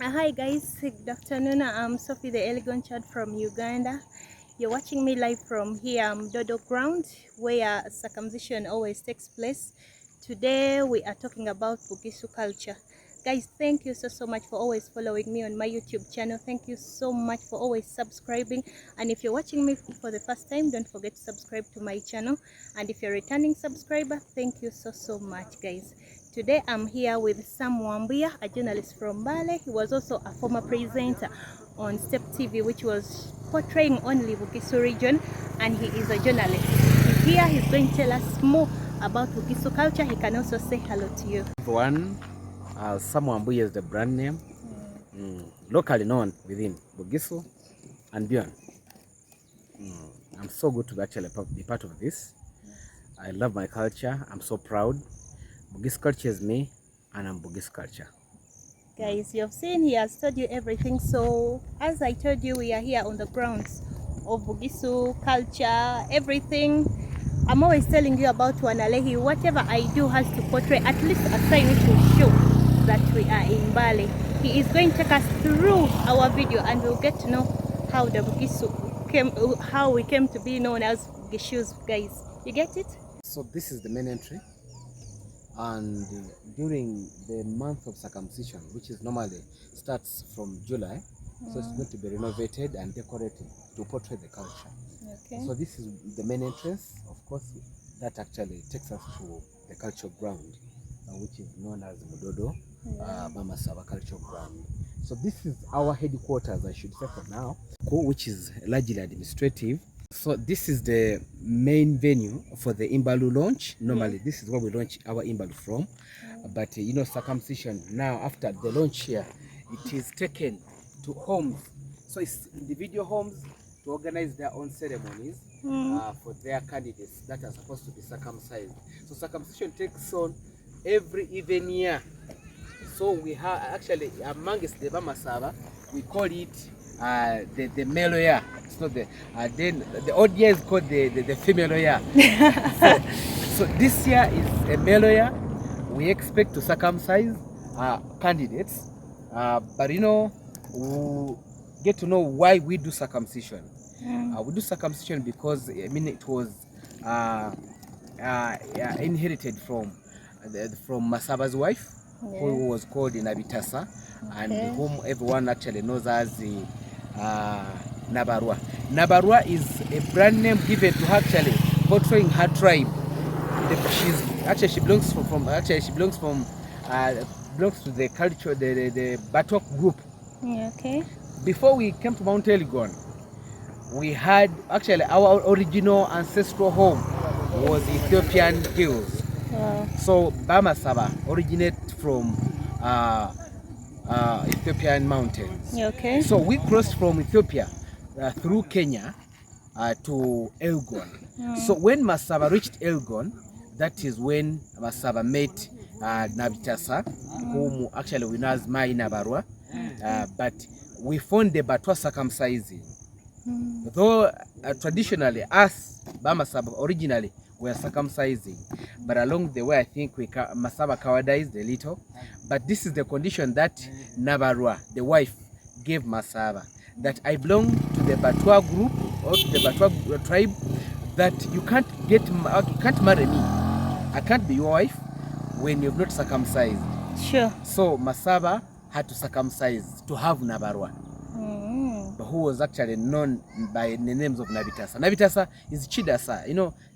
Hi guys, good afternoon. I'm Sophie, the elegant child from Uganda. You're watching me live from here, Dodo Ground, where circumcision always takes place. Today we are talking about Bugisu culture. Guys, thank you so much for always following me on my YouTube channel. Thank you so much for always subscribing. And if you're watching me for the first time, don't forget to subscribe to my channel. And if you're a returning subscriber, thank you so much, guys. Today I'm here with Sam Wambuya, a journalist from Mbale. He was also a former presenter on Step TV, which was portraying only Bugisu region, and he is a journalist. He's here, he's going to tell us more about Bugisu culture. He can also say hello to you. One, Sam Wambuya is the brand name, locally known within Bugisu and beyond. I'm so good to actually be part of this. I love my culture. I'm so proud. Bugisu culture is me, and I'm Bugisu culture. Guys, you've seen he has told you everything. So as I told you, we are here on the grounds of Bugisu culture, everything. I'm always telling you about Wanalehi. Whatever I do has to portray at least a sign which will show that we are in Mbale. He is going to take us through our video, and we'll get to know how the Bugisu came, how we came to be known as Gishus, guys. You get it? So this is the main entry, and during the month of circumcision, which is normally starts from July, so it's going to be renovated and decorated to portray the culture. Okay. So this is the main entrance, of course, that actually takes us to the cultural ground, which is known as Mudodo, Mama Saba cultural ground. So this is our headquarters, I should say for now, which is largely administrative. So this is the main venue for the Imbalu launch. Normally, this is where we launch our Imbalu from. But circumcision, now after the launch here, it is taken to homes. So it's individual homes to organize their own ceremonies for their candidates that are supposed to be circumcised. So circumcision takes on every even year. So we have actually amongst the Bamasava, we call it the male year. It's not the then the odd year is called the female year. so this year is a male year. We expect to circumcise candidates, but we get to know why we do circumcision. We do circumcision because it was inherited from Masaba's wife, who was called Nabitasa, and whom everyone actually knows as Nabarwa. Nabarwa is a brand name given to her actually portraying her tribe. She belongs to the culture, the Batok group. Okay. Before we came to Mount Elgon, we had actually our original ancestral home was Ethiopian hills. So Bama Saba originates from Ethiopian mountains. Okay. So we crossed from Ethiopia through Kenya to Elgon. So when Masaba reached Elgon, that is when Masaba met Nabitasa, whom actually we know as Mai Nabarwa. But we found the Batwa circumcising. Though traditionally us Bamasaba originally were circumcising, but along the way I think Masaba cowardice a little. But this is the condition that Nabarwa, the wife, gave Masaba, that I belong to the Batwa group or to the Batwa tribe, that you can't marry me. I can't be your wife when you've not circumcised. Sure. So Masaba had to circumcise to have Nabarwa, who was actually known by the names of Nabitasa. Nabitasa is Chidasa,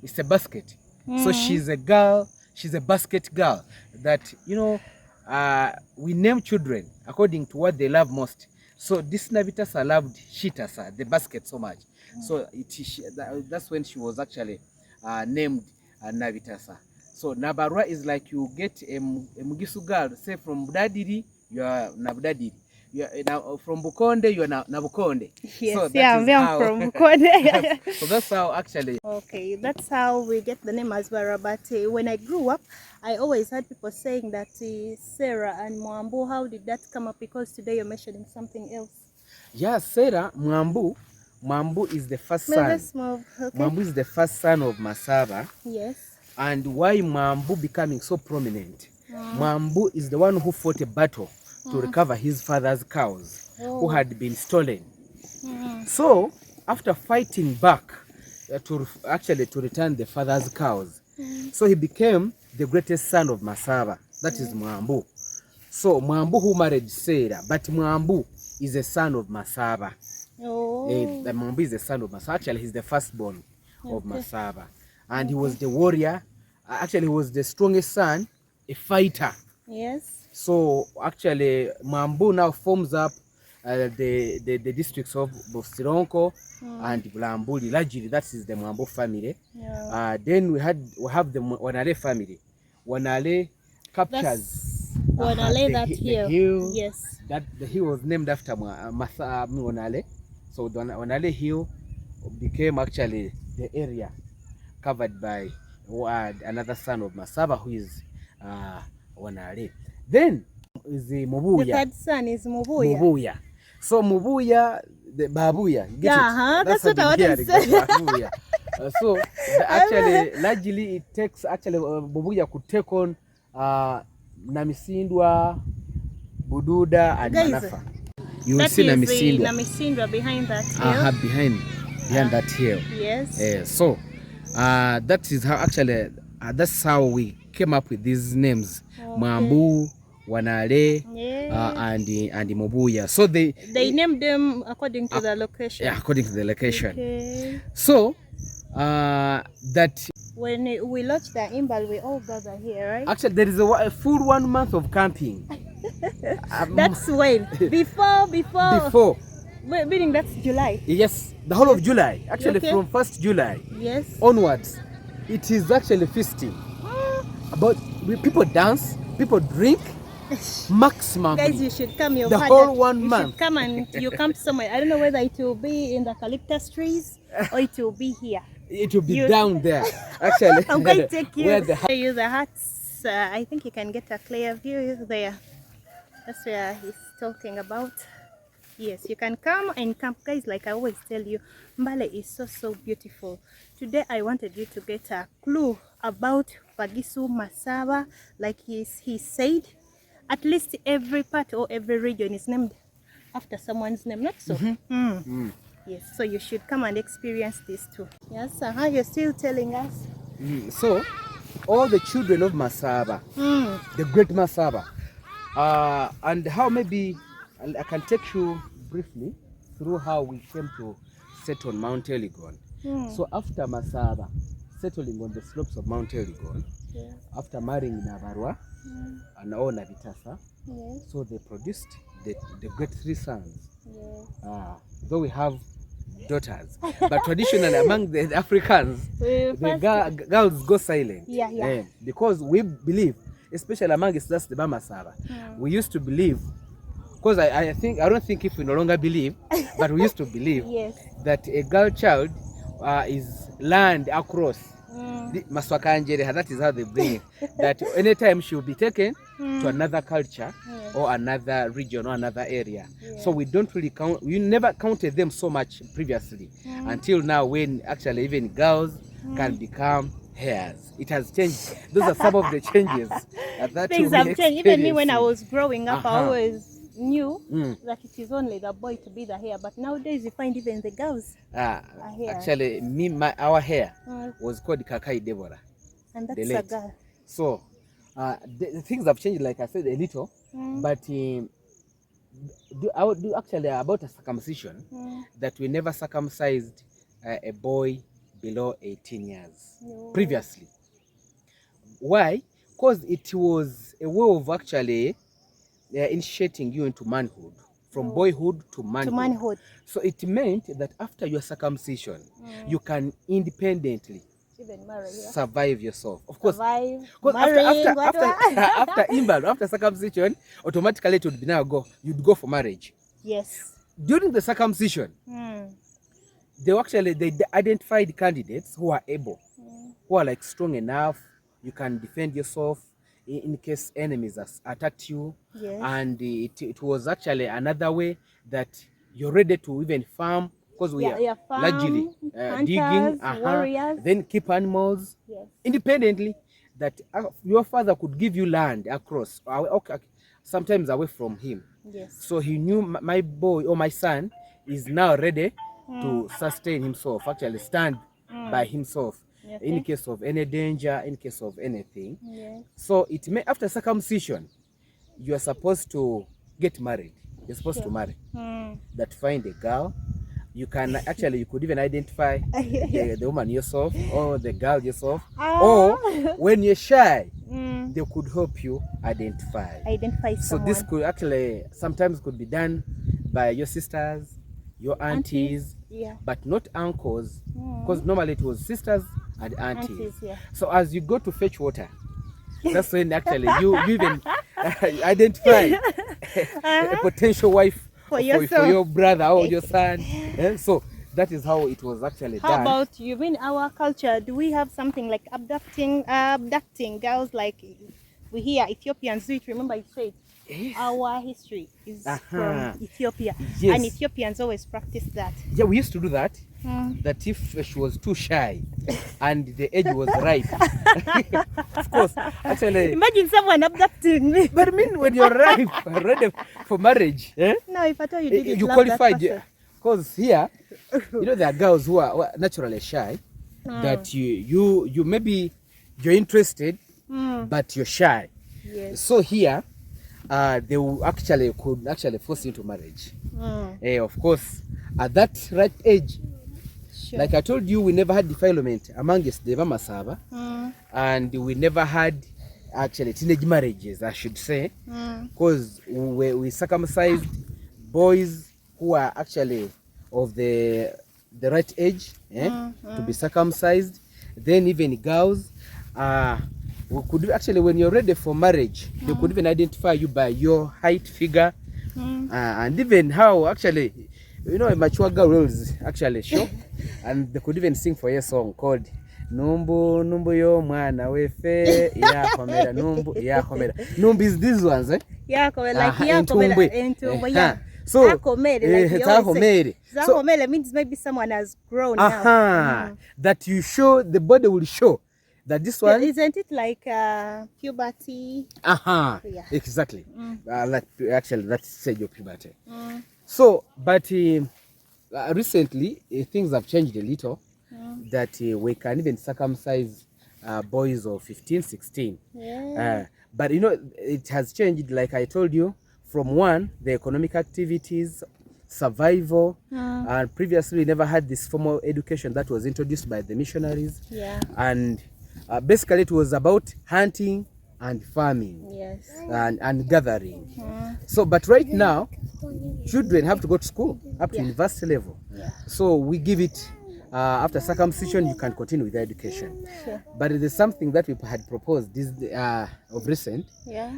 it's a basket. So she's a girl, she's a basket girl that, we name children according to what they love most. So this Nabitasa loved Shitasa, the basket, so much. So that's when she was actually named Nabitasa. So Nabarwa is like you get a Mugisu girl, say from Budadiri, you are Nabudadiri. You are now from Bukonde, you are Nabukonde. Yes, so I'm from Bukonde. So that's how actually. Okay, that's how we get the name Asbara. But when I grew up, I always heard people saying that Sarah and Mwambu, how did that come up? Because today you're mentioning something else. Yeah, Sarah, Mwambu is the first son. Okay. Mwambu is the first son of Masaba. Yes. And why Mwambu becoming so prominent? Mwambu is the one who fought a battle to recover his father's cows who had been stolen. Mm. So after fighting back to return the father's cows, so he became the greatest son of Masaba, that is Mwambu. So Mwambu who married Sarah, but Mwambu is a son of Masaba. The Mwambu is the son of Masaba. Actually, he's the firstborn of Masaba. And he was the warrior. Actually, he was the strongest son, a fighter. Yes. So actually, Mwambu now forms up the districts of Bosironko and Bulambuli. Largely, that is the Mwambu family. Yeah. Then we have the Wanale family. Wanale captures the hill. Yes. That the hill was named after Wanale. So the Wanale hill became actually the area covered by another son of Masaba, who is Wanale. Then is the Mubuya. The third son is Mubuya. Mubuya. So Mubuya, the Babuya. Yeah, that's what I wanted to say. Babuya. So actually, largely it takes Mubuya could take on Namisindwa, Bududa, and Manafa. You will see Namisindwa behind that hill. Behind that hill. Yes. So that is how actually that's how we came up with these names. Mwambu, Wanale, and Mubuya. So they named them according to the location. Yeah, according to the location. Okay. So that when we launched the Imbalu, we all gather here, right? Actually, there is a full 1 month of camping. That's when before. Meaning that's July. Yes, the whole of July. Actually, from 1st July. Yes. Onwards, it is actually feasting. But people dance, people drink. Maximum. Guys, you should come. The whole 1 month. You should come and you camp somewhere. I don't know whether it will be in the eucalyptus trees or it will be here. It will be down there. Actually, I'm going to take you. Show you the huts. I think you can get a clear view there. That's where he's talking about. Yes, you can come and camp, guys. Like I always tell you, Mbale is so beautiful. Today I wanted you to get a clue about Gishu Masaba. Like he said, at least every part or every region is named after someone's name, not so? Yes, so you should come and experience this too. Yes, how you're still telling us? So, all the children of Masaba, the great Masaba, and how maybe I can take you briefly through how we came to settle on Mount Elgon. So after Masaba settling on the slopes of Mount Elgon, after marrying Nabarwa and Ona Vitasa, so they produced the great 3 sons. Though we have daughters, but traditionally among the Africans, the girls go silent. Because we believe, especially amongst us, the Bamasaba, we used to believe, because I don't think if we no longer believe, but we used to believe that a girl child is learned across Maswakanjere, that is how they bring it. That anytime she will be taken to another culture or another region or another area. So we don't really count, we never counted them so much previously until now, when actually even girls can become heirs. It has changed. Those are some of the changes that things have changed. Even me, when I was growing up, I always knew that it is only the boy to be the heir, but nowadays you find even the girls are here. Actually, our hair was called Kakai Deborah, and that's a girl. So the things have changed, like I said, a little, but I would do actually about a circumcision, that we never circumcised a boy below 18 years previously. Why? Because it was a way of actually initiating you into manhood, from boyhood to manhood. So it meant that after your circumcision, you can independently even marry, survive yourself. Of course, after Imbalu, after circumcision, automatically it would be you'd go for marriage. Yes. During the circumcision, they identified candidates who are able, who are like strong enough, you can defend yourself in case enemies attacked you. And it was actually another way that you're ready to even farm, because we are largely digging, warriors, then keep animals independently, that your father could give you land across. sometimes away from him. Yes. So he knew my boy or my son is now ready to sustain himself, actually stand by himself in case of any danger, in case of anything. Yes. So it may, after circumcision, you are supposed to get married. You're supposed to marry. That find a girl. You can actually, you could even identify the woman yourself or the girl yourself. Or when you're shy, they could help you identify someone. So this could actually sometimes could be done by your sisters, your aunties, but not uncles, because normally it was sisters and aunties. So as you go to fetch water, that's when actually you even identify a potential wife for your brother or your son. So that is how it was actually done. How about you? In our culture, do we have something like abducting girls, like we hear Ethiopians do it? Remember you said our history is from Ethiopia, and Ethiopians always practice that. Yeah, we used to do that. That if she was too shy and the age was ripe, of course, actually. Imagine someone abducting me. But I mean, when you're ripe, ready for marriage, no, if I tell you, you qualified. Because here, you know, there are girls who are naturally shy. That you maybe you're interested, but you're shy. Yes. So here, they will could actually force you into marriage. Of course, at that right age. Like I told you, we never had defilement amongst the Vamasava, and we never had actually teenage marriages, I should say, because we circumcised boys who are actually of the right age to be circumcised. Then even girls, we could actually, when you're ready for marriage, they could even identify you by your height, figure, and even how actually, you know, a mature girl will actually show. And they could even sing for a song called Numbu Numbu yo mwana wefe ya komera Numbu ya komera. Numbu is these ones, Ya komera, like ya komera entumbu ya. So Zakomere means maybe someone has grown now. That you show, the body will show that this one. Isn't it like puberty? Exactly. Like actually that stage of puberty. So, but recently things have changed a little. That we can even circumcise boys of 15, 16. But you know, it has changed, like I told you, from one, the economic activities, survival, and previously we never had this formal education that was introduced by the missionaries. And basically it was about hunting and farming, and gathering. So, but right now, children have to go to school up to university level. So we give it, after circumcision, you can continue with the education. But it is something that we had proposed this of recent,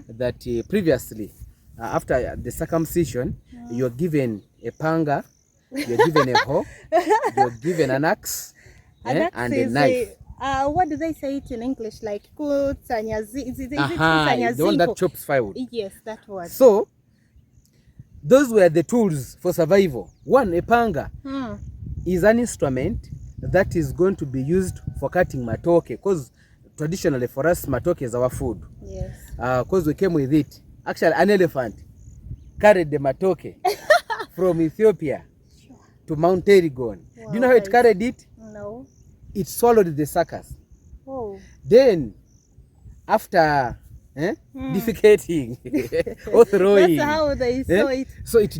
that previously, after the circumcision, you're given a panga, you're given a hoe, you're given an axe, and a knife. What do they say it in English? Like the one that chops firewood. Yes, that one. So those were the tools for survival. One, a panga is an instrument that is going to be used for cutting matoke, because traditionally for us matoke is our food. Because we came with it. Actually, an elephant carried the matoke from Ethiopia to Mount Elgon. Do you know how it carried it? No. It swallowed the suckers. Then, after defecating or throwing, that's how they saw it. So it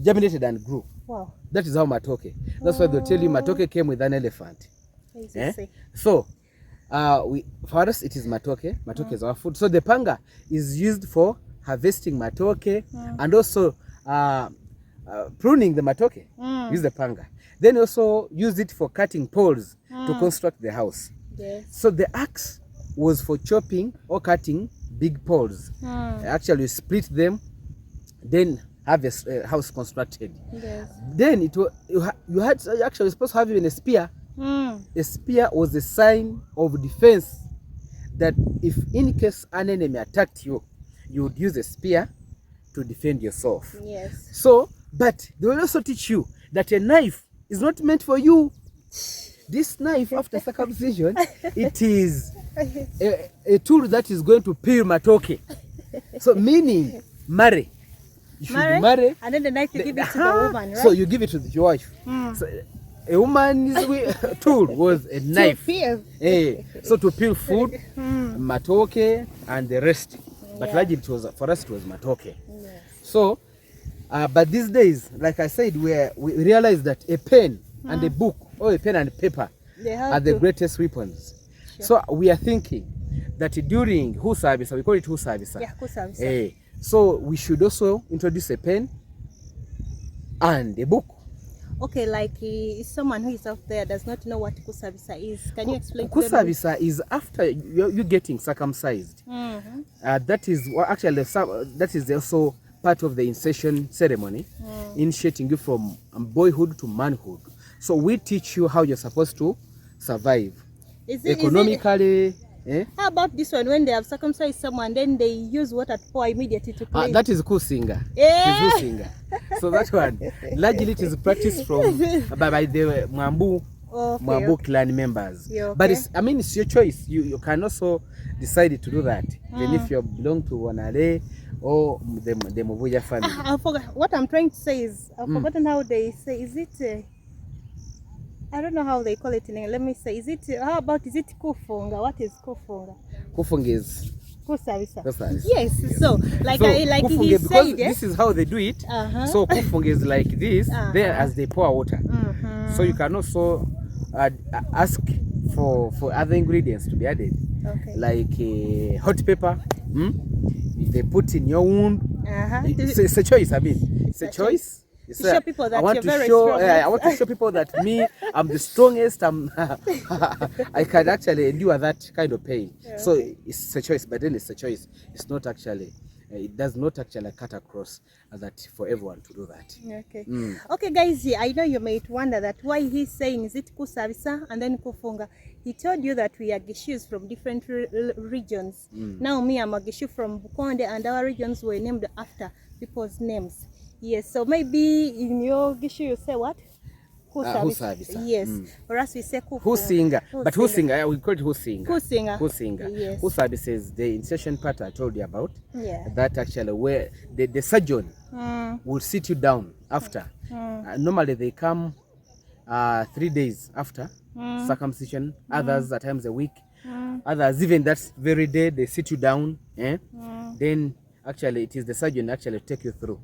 germinated and grew. Wow. That is how matoke. That's why they'll tell you matoke came with an elephant. So, for us it is matoke. Matoke is our food. So the panga is used for harvesting matoke and also pruning the matoke. Use the panga. Then also use it for cutting poles to construct the house. So the axe was for chopping or cutting big poles. Actually, you split them, then have a house constructed. Then you had actually supposed to have even a spear. A spear was a sign of defense, that if in case an enemy attacked you, you would use a spear to defend yourself. So, but they will also teach you that a knife is not meant for you. This knife, after circumcision, it is a tool that is going to peel matoke. So meaning marry. You should marry. And then the knife you give it to the woman, right? So you give it to your wife. So a woman's tool was a knife. To peel. So to peel food, matoke, and the rest. But largely it was, for us it was matoke. Yes. So, but these days, like I said, we realize that a pen and a book, or a pen and paper, are the greatest weapons. Sure. So we are thinking that during Husabisa, we call it Husabisa. Yeah, Husabisa. So we should also introduce a pen and a book. Okay, like someone who is out there does not know what Kusabisa is. Can you explain? Kusabisa is after you getting circumcised. That is actually that is also part of the initiation ceremony, initiating you from boyhood to manhood. So we teach you how you're supposed to survive economically. How about this one? When they have circumcised someone, then they use water to pour immediately to clean. That is kusinga. So that one, largely it is practiced from by the Mwambu clan members. But it's your choice. You can also decide to do that, even if you belong to Wanale or the Mubuya family. I forgot. What I'm trying to say is, I've forgotten how they say. Is it? I don't know how they call it in English. Let me say, is it kufunga? What is kufunga? Kufunga is Kusabisa. Yes. So like kufunga, he because said, this is how they do it. So kufunga is like this, there as they pour water. So you can also ask for other ingredients to be added, like hot pepper. They put in your wound. It's a choice. I mean, it's a choice. To show people that you're very strong. I want to show people that I'm the strongest. I can actually endure that kind of pain. So it's a choice, but then it's a choice. It's not actually, it does not actually cut across that for everyone to do that. Okay. Okay, guys, I know you might wonder that why he's saying is it Kusabisa and then Kufunga. He told you that we are Gishus from different regions. Now me, I'm a Gishu from Bukonde, and our regions were named after people's names. Yes, so maybe in your Gishu you say what? Husabisa. Yes. For us we say Husinga. But Husinga, we call it Husinga. Husinga. Yes. Husabisa is the insertion part I told you about. Yeah. That actually where the surgeon will sit you down after. Normally they come 3 days after circumcision, others at times a week, others even that very day they sit you down. Then actually it is the surgeon actually take you through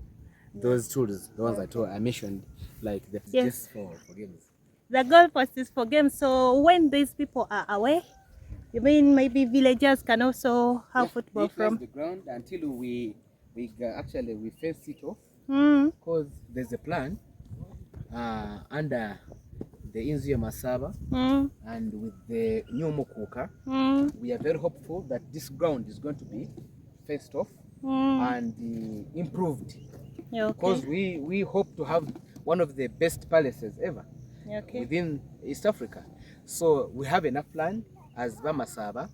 those tools, the ones I mentioned, like the just for games. The goalpost is for games. So when these people are away, you mean maybe villagers can also have football from the ground until we fence it off, because there's a plan under the Inzio Masaba and with the new Mukuka. We are very hopeful that this ground is going to be fenced off and improved. Because we hope to have one of the best palaces ever within East Africa. So we have enough land as Bamasaba.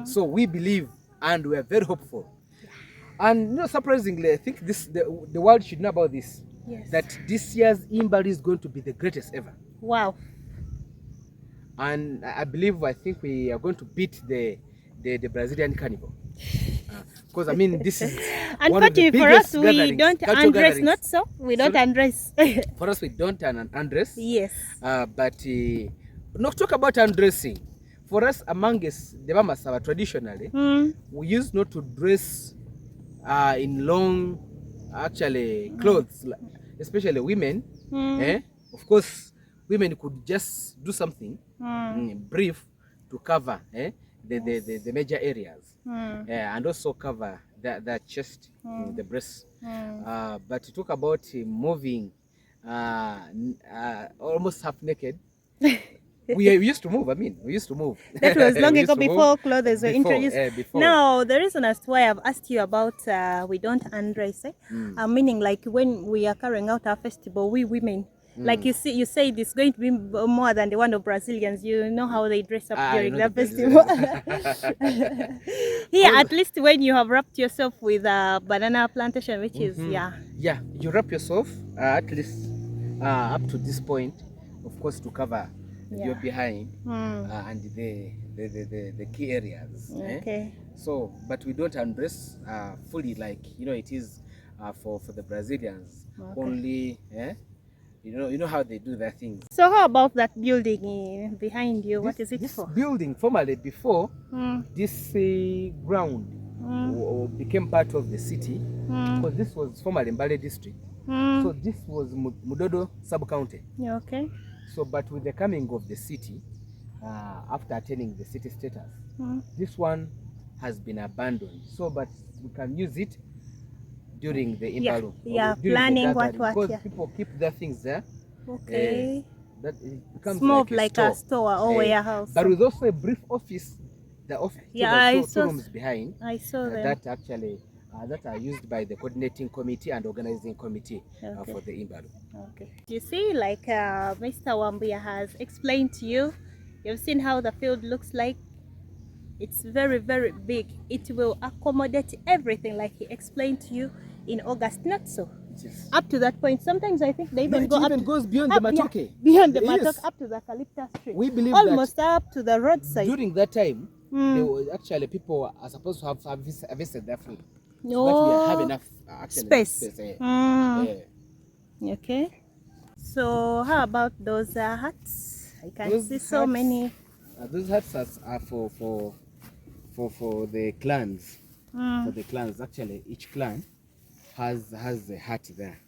So we believe and we are very hopeful. And surprisingly, I think the world should know about this. That this year's Imbalu is going to be the greatest ever. Wow. And I think we are going to beat the Brazilian carnival. Because I mean, this is unfortunately for us, we don't undress, not so. We don't undress. For us, we don't undress. Yes. But not talk about undressing. For us, among us, the Bamasaba traditionally, we used not to dress in long, actually, clothes, especially women. Of course, women could just do something brief to cover the major areas. And also cover the chest, the breast. But to talk about moving almost half naked, we used to move. We used to move. That was long ago, before clothes were introduced. Now, the reason as to why I've asked you about we don't undress, meaning like when we are carrying out our festival, we women, like you say it's going to be more than the one of Brazilians. You know how they dress up during the festival. Here, at least when you have wrapped yourself with a banana plantation, which is you wrap yourself at least up to this point, of course, to cover your behind and the key areas. So, but we don't undress fully, like it is for the Brazilians. Okay. Only, you know how they do their things. So how about that building behind you? What is it this for? building formerly before this ground Mm. became part of the city, because this was formerly Mbale district. So this was Mudodo sub-county. Okay. So, but with the coming of the city, after attaining the city status, this one has been abandoned. So, but we can use it during the Imbalu. Yeah, During planning the what, because yeah. people keep their things there. Okay. That it becomes It's more like a store or warehouse. But with also a brief office, the office, yeah, two rooms behind. I saw them. That actually that are used by the coordinating committee and organizing committee for the Imbalu. Okay. You see, like Mr. Wambuya has explained to you, you've seen how the field looks like. It's very, very big. It will accommodate everything, like he explained to you in August. Not so. Yes. Up to that point. Sometimes I think they even goes beyond the Matoke. Yeah, beyond the Matoke, up to the Eucalyptus tree. We believe almost that up to the roadside. During that time, they were actually people are supposed to have harvested their fruit. No. So that we have enough space. Okay. So how about those huts? I can see so many. Those huts are for the clans. For the clans, actually, each clan has a hut there.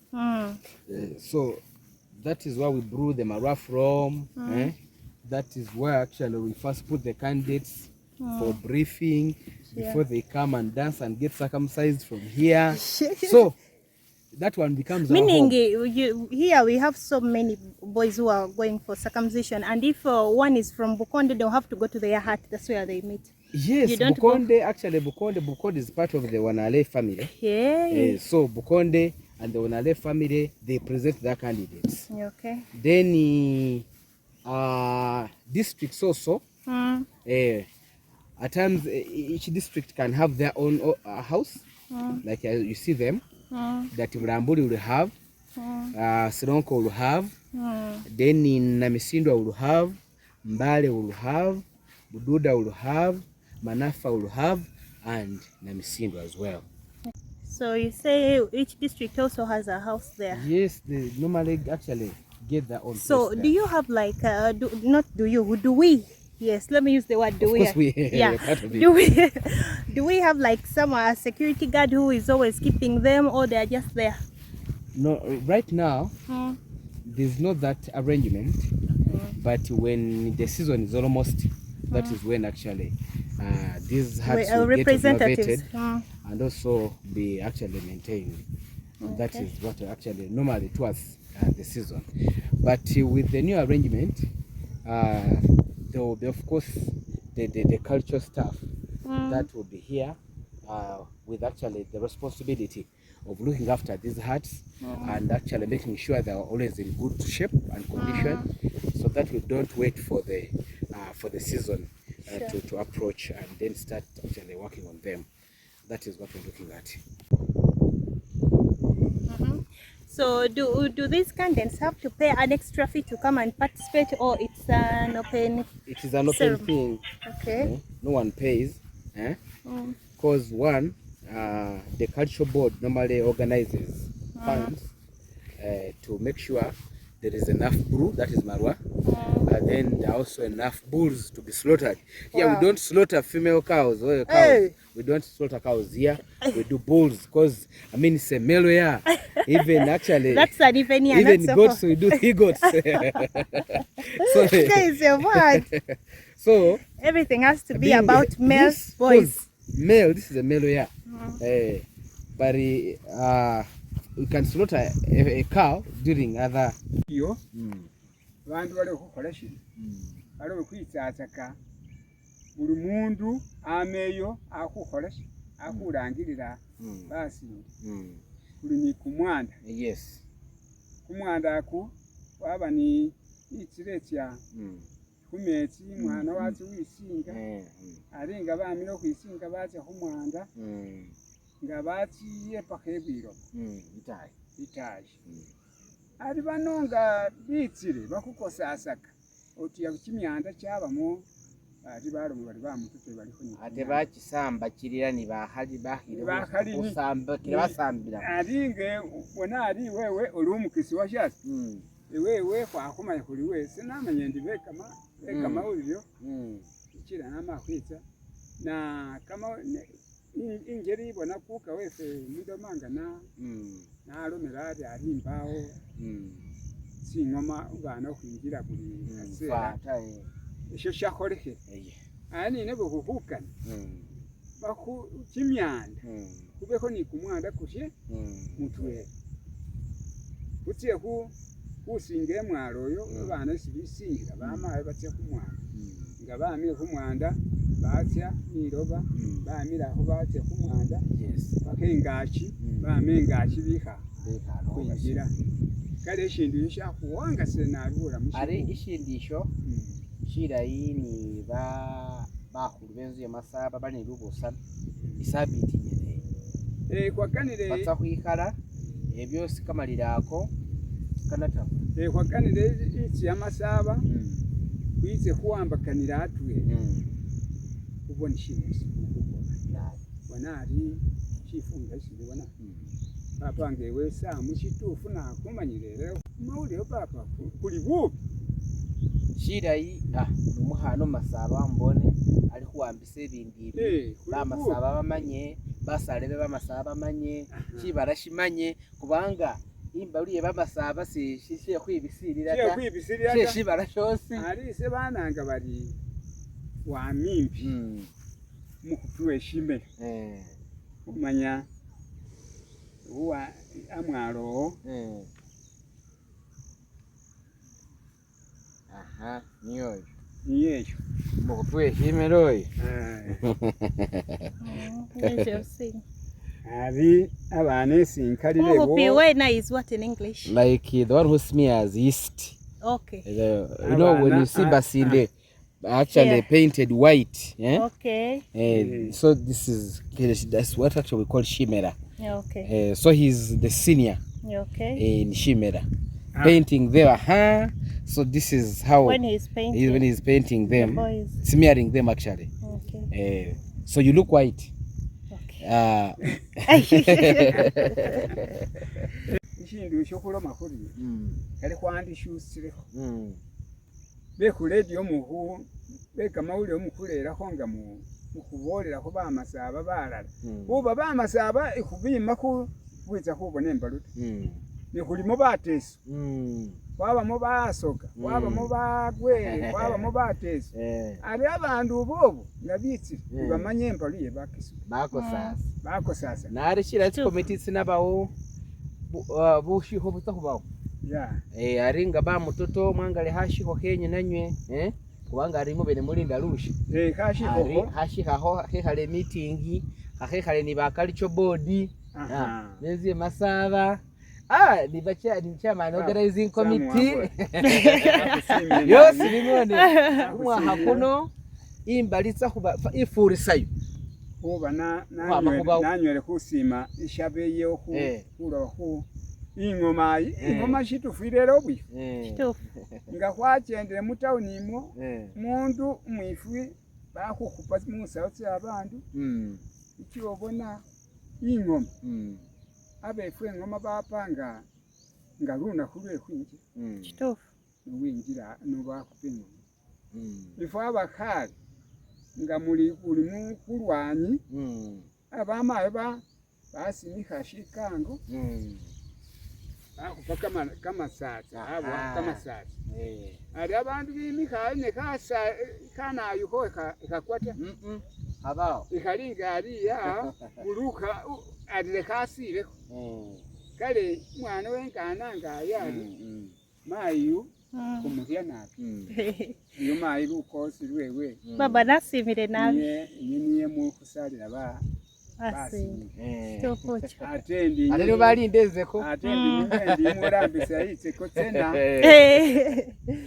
So that is where we brew the marua from. That is where actually we first put the candidates for briefing before they come and dance and get circumcised from here. So that one becomes meaning here we have so many boys who are going for circumcision, and if one is from Bukonde, they'll have to go to their hut. That's where they meet. Yes, Bukonde, actually Bukonde is part of the Wanale family. Yeah. So Bukonde and the Wanale family, they present their candidates. Okay. Then districts also, at times each district can have their own house, like you see them, that Mrambuli will have, Sironko will have, then in Namisindwa will have, Mbale will have, Bududa will have, Manafa will have, and Namisindwa as well. So you say each district also has a house there? Yes, they normally actually get their own. So do you have like, do we? Yes, let me use the word do we. Of course we, yeah. Part of it. Do we have like some security guard who is always keeping them, or they are just there? No, right now, there's not that arrangement, but when the season is almost, that is when actually these huts will get renovated and also be actually maintained. That is what actually normally towards the season. But with the new arrangement, there will be, of course, the cultural staff that will be here with actually the responsibility of looking after these huts and actually making sure they are always in good shape and condition, so that we don't wait for the season to approach and then start actually working on them. That is what we're looking at. So do these candidates have to pay an extra fee to come and participate, or it's an open? It is an open thing. Okay. No one pays, because one, the cultural board normally organizes funds to make sure there is enough brew, that is marua, and then there are also enough bulls to be slaughtered. Yeah, we don't slaughter female cows or cows. Hey. We don't slaughter cows here. We do bulls, because I mean it's a male, yeah. Even actually, that's an even goats, we do 3 goats. So is your word. So everything has to be about male boys. Male, this is a male, yeah. But we can slaughter a cow during other. Yo, bantu bali kukoresha bali kwitsataka buli mundu ameyo akukoresha akulangirira basi buli ni kumwanda. Yes, kumwanda aku waba ni ikirekya kumetsi mwana wacu wisinga aringa bamira kwisinga baje kumwanda nga baciye pakebiro itaje ari banonga bitsire bakukosasaka oti yakimyanda cyabamo ati balomu bali bamutute baliko ni ate bakisamba kirira ni bahali bahire kusamba kira basambira alinge wona ali wewe oli umukisi wa shasi wewe kwakumanya kuli wewe sinamanye ndi kama ulivyo kira namakwita na kama ingeri ibona kuka wefe mudomanga na alumirari ari imbaho singoma ubana kwingira kuri asera isho shakoreke ani nebo kukukana baku kimyanda kubeko ni kumwanda kushe mutwe kutiye kusinge mwaroyo abana sibisingira bamaye batye kumwanda nga bamire kumwanda batya niroba bamira aho batye kumwanda bakengachi bamengachi biha kwingira kale ishindu shakuwanga senabura mushi ari ishindisho shira yini bahuru benzu yamasaba bane rubusa isabiti nyene kwa kanire batsa kwikala ebyo sikamalirako kanata kwa kanire ichi yamasaba kwize kuambakanira atwe ubona ishimisi wanari chifunga shibona papa ngewe sa mushitufu na kumanyirere maulio papa kuli bubi shira yi umuhano masaba mbone ari kuambise ibindi bamasaba bamanye basalebe bamasaba bamanye kibarashimanye kubanga imbaluye bamasaba shishe kwibisirira ta shibara shosi ari se bananga bari wa mimpi mukutuwe shime kumanya uwa amwaro niyo mukutuwe shime roy ari abane sinkalire bo who is what in English like the one who smears yeast. Okay. You know when you see basinde actually painted white, Okay. so that's what actually we call shimera. Okay. So he's the senior. Okay. In shimera. Painting there, so this is how when he's painting them, smearing them actually. Okay. So you look white. Ishindu shokuloma kuri kale kwandi shusireko bekuredio muhu bekamauli omukulera honga mukubolera ko bamasaba balala uba bamasaba ikubima ku bwiza kubona embaluta ni kulimo bateso kwaba mo basoka kwaba mo bagwe kwaba mo bateso ari abantu bobo ngabitsi bamanye embaluye bakiso bako sasa nari shira committee sinabawo bushiho butakubaho aringa ba mutoto mwangale hashiho kenye nanywe kubanga arimo bene muri ndarushi hashiho hehale meeting hehale ni bakalicho board nezi masaba ni chairman organizing committee yose nimone mwa hakuno imbalitsa kuba ifurisayo kuba nanywele kusima ishabe yo kuroho ingoma shitufirero bwi nga kwachendere mutawuni imwo mundu mwifwi bakukupa musauti abantu ikiobona ingoma abefwe ngoma bapanga ngaruna kulwe kwinje kitofu winjira no bakupinga ifo abakali nga muri mu kurwanyi abamaye basimika shikango akupaka kama sasa abo kama sasa ari abantu bimika ne kasa kana yuko kakwata abao ikalinga ari ya buruka ari kasire kale mwana wenkana nga yari mayu kumuhia nabi iyo mayi ukosi rwewe baba nasimire nabi niye mu kusalira ba basi tofocha atendi arero bali ndezeko atendi ndi murambisa yitse ko tena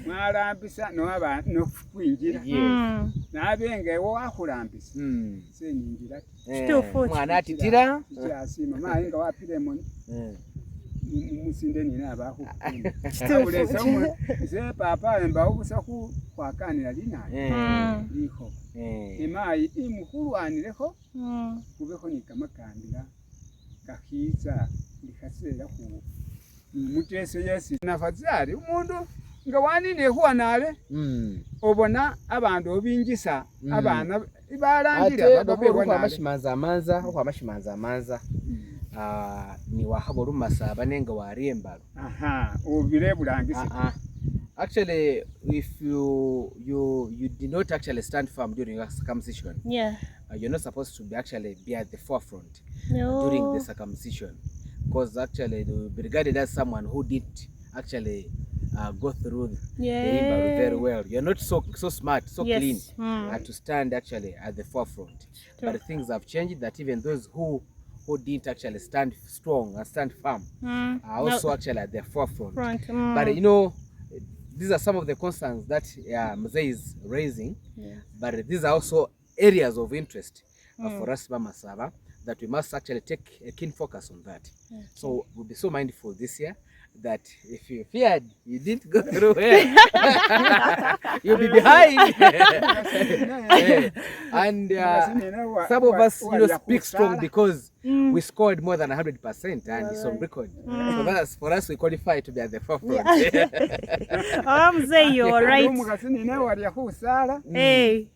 marambisa no aba no kwinjira nabenge wo akurambisa senyingira tofocha mwana atitira yasima mayi nga wapire moni musinde nina abakukunda abulesa se papa emba obusaku kwakanira lina liko emayi imukulwanireko kubeho ni kamakandira kakiza likasera ku mutese yesi nafazali umundu nga wanine kuwanale obona abantu obingisa abana ibalangira babebona amashimanza amanza ni wahaboro masaba nenga wari Imbalu. Obire bulangisi. Actually, if you did not actually stand firm during your circumcision, you're not supposed to be at the forefront during the circumcision, because actually they will be regarded as someone who did actually go through the Imbalu very well. You're not so smart, so clean to stand actually at the forefront. But things have changed, that even those who didn't actually stand strong and stand firm are also actually at the forefront. But you know, these are some of the concerns that Mzee is raising, but these are also areas of interest for us Bamasaba, that we must actually take a keen focus on that. So we'll be so mindful this year that if you feared you didn't go through it, you'll be behind. And some of us, you know, speak strong because we scored more than 100% and it's on record. So that's for us, we qualify to be at the forefront. I'm saying you're right. Hey.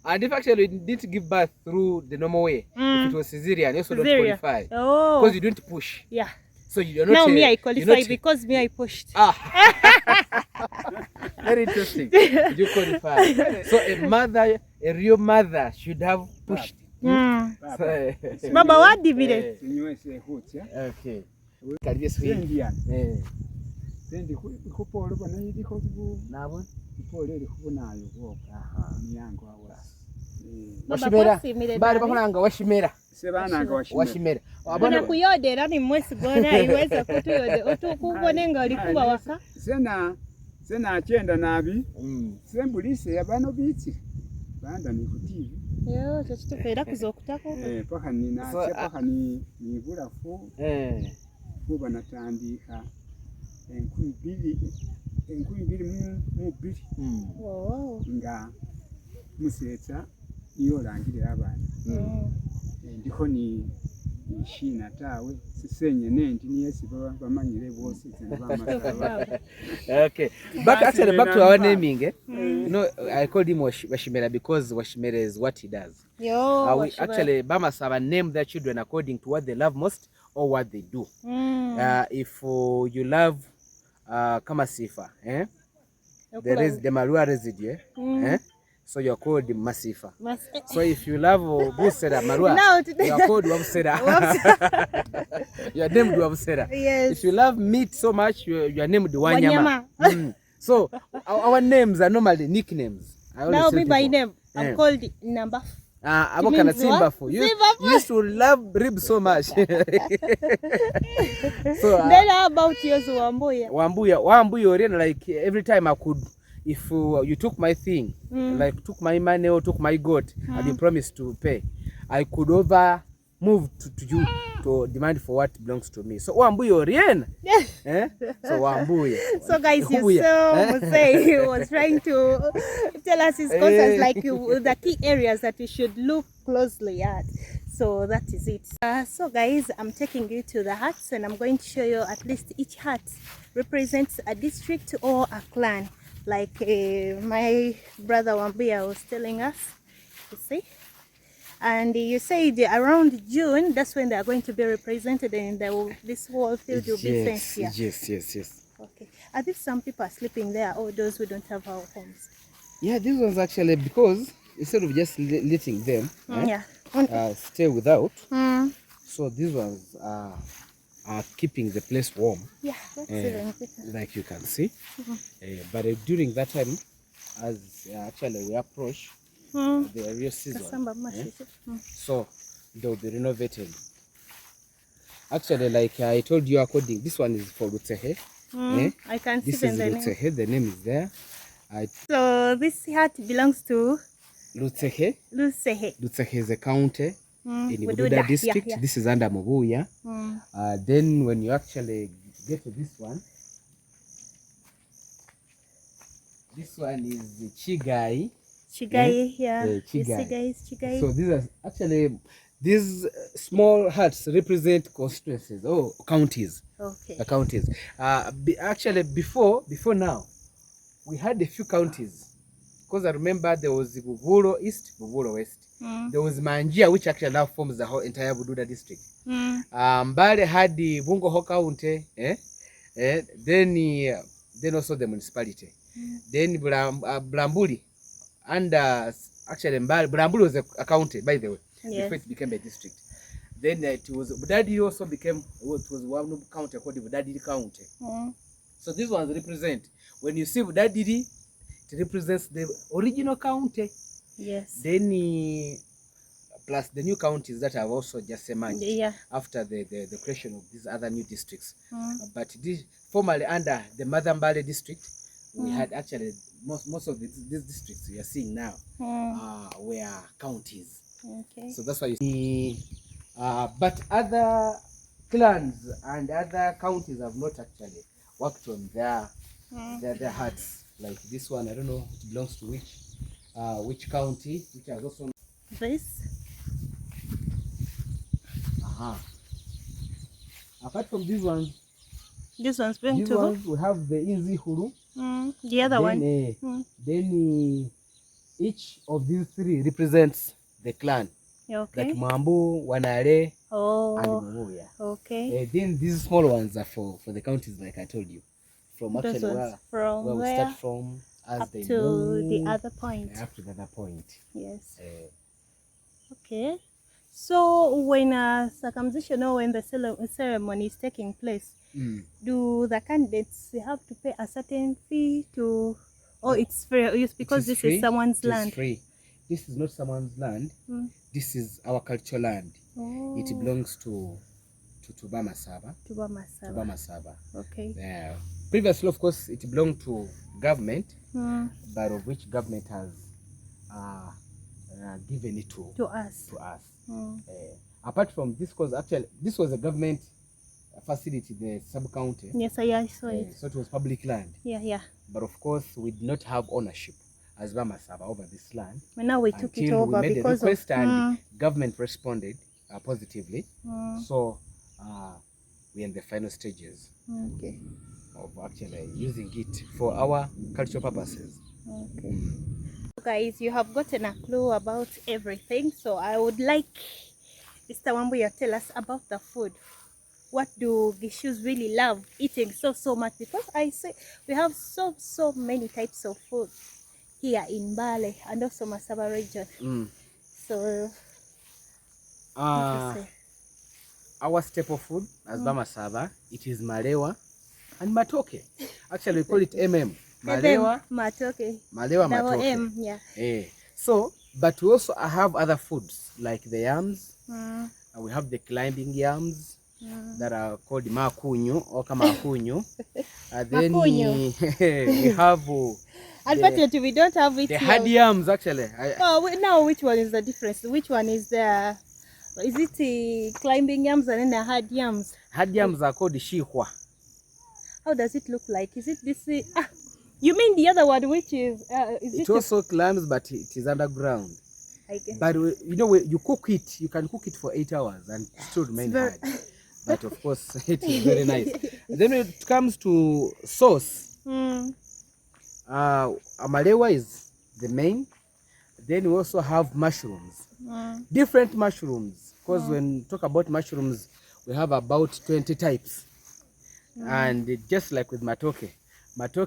And if actually we didn't give birth through the normal way, if it was cesarean, you also don't qualify. Because you didn't push. So you're not. Now me I qualify because me I pushed. Very interesting. You qualify. So a real mother should have pushed. Baba what dividend? Okay. Sendi kupolo bana yidiko nabo ipolo eri kubonayo boka nyango awa washimera bari bahonanga washimera sebananga washimera abana kuyodera ni mwesi gona iweza kutuyode otukubonenga alikuba waka sena achenda nabi sembulise yabano biti banda ni kutivi yo tutufera kuzokutako paka nina paka ni bulafu kuba natandika enkubiri mubiri nga musetsa iyo langire abana ndiko ni shina tawe sisenye nenti niyesi bamanyire bose bama. Okay, back to our naming. You know, I called him Washimera because Washimera is what he does. We actually Bamasaba name their children according to what they love most or what they do. If you love Kamasifa, there is the Marua residue, so you're called Masifa. So if you love Busera Marua, you are called Wabsera. You are named Wabsera. If you love meat so much, you are named Wanyama. So our names are normally nicknames. Now me by name, I'm called Number. Abokana Simbafu. You used to love ribs so much. So then how about yours, Wambuya? Wambuya, like every time I could, if you took my thing, like took my money or took my goat, and you promised to pay, I could move to you to demand for what belongs to me. So Wambuya Orien. So Wambuya. So guys, you saw Mzee, he was trying to tell us his concerns, like the key areas that we should look closely at. So that is it. So guys, I'm taking you to the huts and I'm going to show you at least each hut represents a district or a clan. Like my brother Wambuya was telling us, you see. And you said around June, that's when they are going to be represented and this whole field will be fenced here. Yes. Okay. Are these some people are sleeping there or those who don't have our homes? Yeah, this was actually because instead of just letting them stay without, so these ones are keeping the place warm. Yeah, that's even better. Like you can see. But during that time, as actually we approach the real season, so they'll be renovated. Actually, like I told you, according this one is for Lutsehe. I can see this is Lutsehe. The name is there. So this hut belongs to Lutsehe. Lutsehe. Lutsehe is a county in Bududa district. Yeah. This is under Mubuya. Then when you actually get to this one is Chigai. Chigai, yeah. Chigai. Chigai. So these are actually, these small huts represent constituencies or counties. Okay. Counties. Actually, before now, we had a few counties. Because I remember there was Buvuro East, Buvuro West. There was Manjia, which actually now forms the whole entire Bududa district. Mbale had the Bungoho County, then also the municipality. Then Blambuli, and actually Blambuli was a county, by the way, before it became a district. Then it was Budadi also became, it was one county called Budadi County. So these ones represent, when you see Budadi, it represents the original county. Yes. Then plus the new counties that have also just emerged after the creation of these other new districts. But this formerly under the Mother Mbale district, we had actually most of these districts we are seeing now were counties. Okay. So that's why you see. But other clans and other counties have not actually worked on their huts. Like this one, I don't know, it belongs to which county, which has also this. Apart from these ones belong to who? We have the Inzi Huru. The other one. Then each of these three represents the clan. Okay. Like Mambu, Wanare, and Mubuya. Okay. Then these small ones are for the counties, like I told you. From actually where we start from as up they to move, the other point. up to the other point. Yes. Okay. So when a circumcision or when the ceremony is taking place, do the candidates have to pay a certain fee to, or it's free? Because this is someone's land. It's free. This is not someone's land. This is our cultural land. It belongs to Bamasaba. To Bamasaba. Okay. Previously, of course, it belonged to government, but of which government has given it to us. Apart from this, because actually this was a government facility, the sub-county. Yes, I saw it. So it was public land. Yeah. But of course, we did not have ownership as Bamasaba over this land. But now we took it over we made because a request and government responded positively. So we're in the final stages of actually using it for our cultural purposes. Okay. Guys, you have gotten a clue about everything. So I would like Mr. Wambuya tell us about the food. What do Gishus really love eating so much? Because I say we have so many types of food here in Mbale and also Masaba region. So our staple food as Bamasaba, it is malewa and matoke. Actually, we call it malewa, matoke. Malewa, matoke. So, but we also have other foods like the yams. We have the climbing yams that are called makunyu or kamakunyu. Then we have unfortunately we don't have it the here. hard yams actually. Now which one is the difference? Which one is the, is it the climbing yams and then the hard yams? Hard yams are called shihwa. How does it look like? Is it this? You mean the other one, which is it also climbs, but it is underground. I guess. But you know, you cook it, you can cook it for 8 hours and still remain hard. But of course, it is very nice. Then when it comes to sauce, malewa is the main. Then we also have mushrooms, different mushrooms. Because when we talk about mushrooms, we have about 20 types. And just like with matoke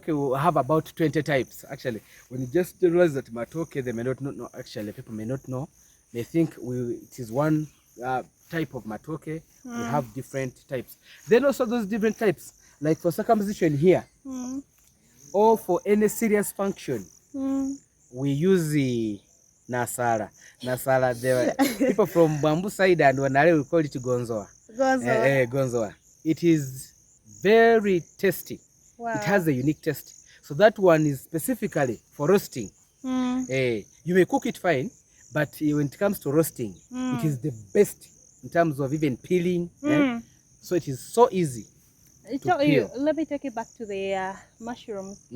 will have about 20 types. Actually, when you just realize that matoke, they may not know, actually people may not know. They think it is one type of matoke. We have different types. Then also those different types, like for circumcision here, or for any serious function, we use the nasara. Nasara, the people from Bamboo side and Wanare will call it gonzoa. Gonzoa. It is very tasty. Wow. It has a unique taste. So that one is specifically for roasting. You may cook it fine, but when it comes to roasting, it is the best in terms of even peeling. So it is so easy to peel. Let me take it back to the mushrooms.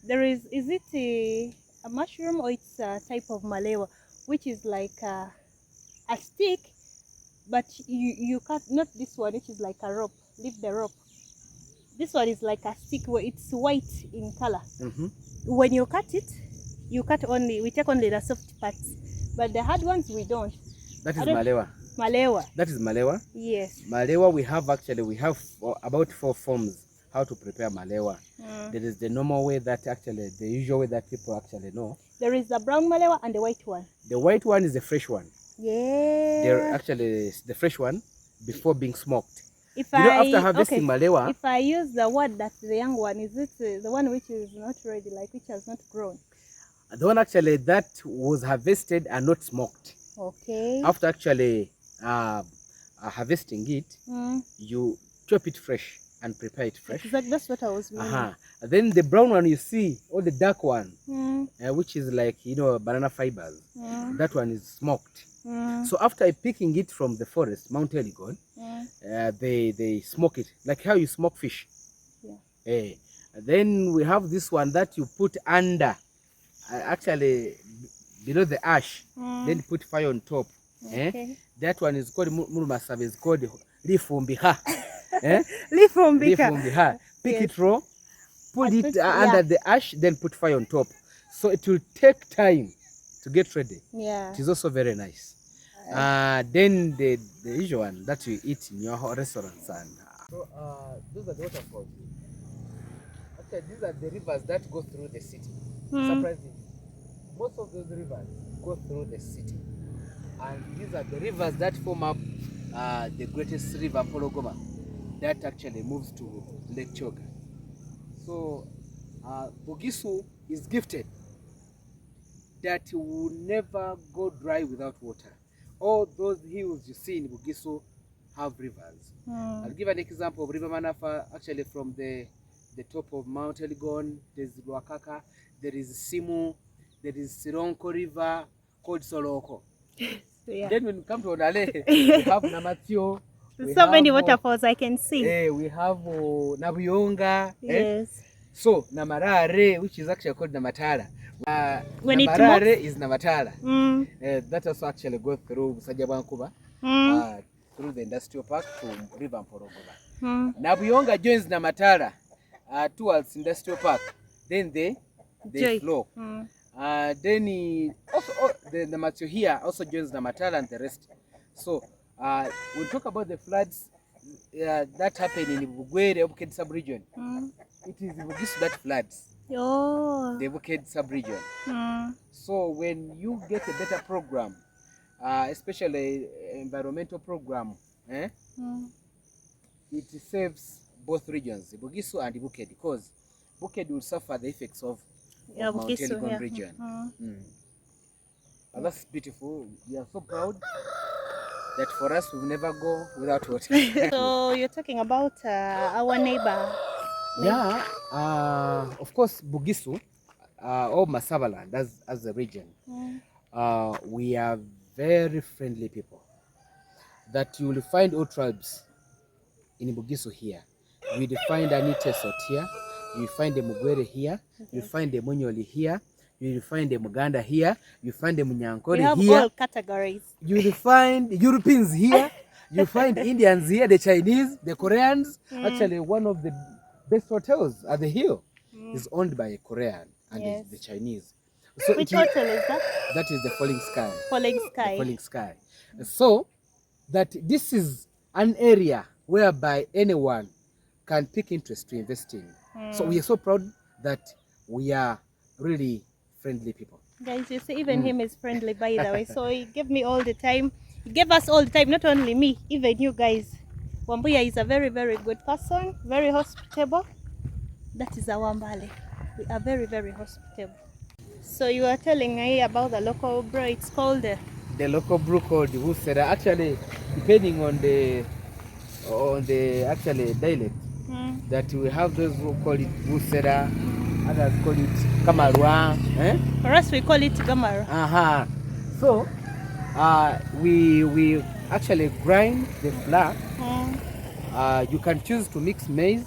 There is it a mushroom or it's a type of malewa, which is like a stick, but you cut, not this one, which is like a rope. Leave the rope. This one is like a stick where it's white in color. When you cut it, we take only the soft parts, but the hard ones we don't. That is malewa. Malewa. That is malewa. Yes. Malewa, we have about 4 forms how to prepare malewa. There is the normal way that actually, the usual way that people actually know. There is the brown malewa and the white one. The white one is the fresh one. Yeah. They're actually the fresh one before being smoked. After harvesting malewa. If I use the word that the young one, is it the one which is not ready, like which has not grown? The one actually that was harvested and not smoked. Okay. After actually harvesting it, you chop it fresh and prepare it fresh. Exactly, that's what I was meaning. Then the brown one you see, or the dark one, which is like, banana fibers, that one is smoked. So after picking it from the forest, Mount Elgon, they smoke it, like how you smoke fish. Then we have this one that you put under, actually below the ash, then put fire on top. That one is called Murumasabe, is called Lifumbiha. Lifumbiha. Pick it raw, put it under the ash, then put fire on top. So it will take time to get ready. It is also very nice. Then the usual one that you eat in your restaurants. So those are the waterfalls. Actually, these are the rivers that go through the city. Surprisingly, most of those rivers go through the city. And these are the rivers that form up the greatest river, Pologoma, that actually moves to Lake Choga. So Bugisu is gifted that will never go dry without water. All those hills you see in Bugisu have rivers. I'll give an example of River Manafa. Actually, from the top of Mount Elgon, there's Ruakaka, there is Simu, there is Sironko River called Soloko. Then when we come to Odale, we have Namatio. So many waterfalls I can see. We have Nabuyonga. Yes. So Namarare, which is actually called Namatala. When Namarare is Namatala. That also actually goes through Sajabankuba, through the industrial park to River Mporogoba. Nabuyonga joins Namatala towards industrial park. Then they flow. Then also the Matthew here also joins the Namatala and the rest. So we'll talk about the floods that happen in Bugwere, Buked sub-region. It is Bugisu that floods the Buked sub-region. So when you get a better program, especially environmental program, it saves both regions, Bugisu and Buked, because Buked will suffer the effects of Mount Elgon region. And that's beautiful. We are so proud that for us we will never go without water. So you're talking about our neighbor. Yeah, of course Bugisu or Masabaland as a region, we are very friendly people. That you will find all tribes in Bugisu here. You will find Anitesot here. You will find the Mugwere here. You will find the Munyoli here. You will find the Muganda here. You will find the Munyankore here. We have all categories. You will find Europeans here. You will find Indians here, the Chinese, the Koreans. Actually, one of the best hotels at the hill is owned by a Korean and the Chinese. So which hotel is that? That is the Falling Sky. Falling Sky. The Falling Sky. So that this is an area whereby anyone can take interest to invest in. So we are so proud that we are really friendly people. Guys, you see, even him is friendly, by the way. So he gave me all the time. He gave us all the time, not only me, even you guys. Wambuya is a very, very good person, very hospitable. That is our mbale. We are very, very hospitable. So you are telling me about the local brew. It's called the local brew called Wusera. Actually, depending on the actually dialect, that we have those who call it Wusera, others call it Kamarwa. For us, we call it Gamara. So we actually grind the flour. You can choose to mix maize,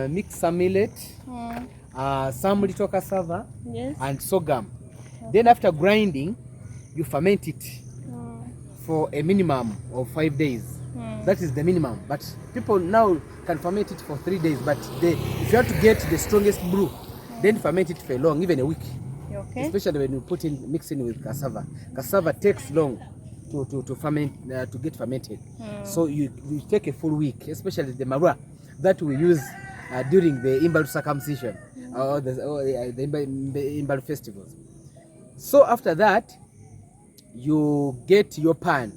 mix some millet, some little cassava, Yes. and sorghum. Then after grinding, you ferment it for a minimum of 5 days. That is the minimum. But people now can ferment it for 3 days. But if you have to get the strongest brew, then ferment it for long, even a week. Okay. Especially when you put in mixing with cassava. Cassava takes long to ferment, to get fermented. So you take a full week, especially the marua that we use during the Imbalu circumcision or the Imbalu festivals. So after that, you get your pan.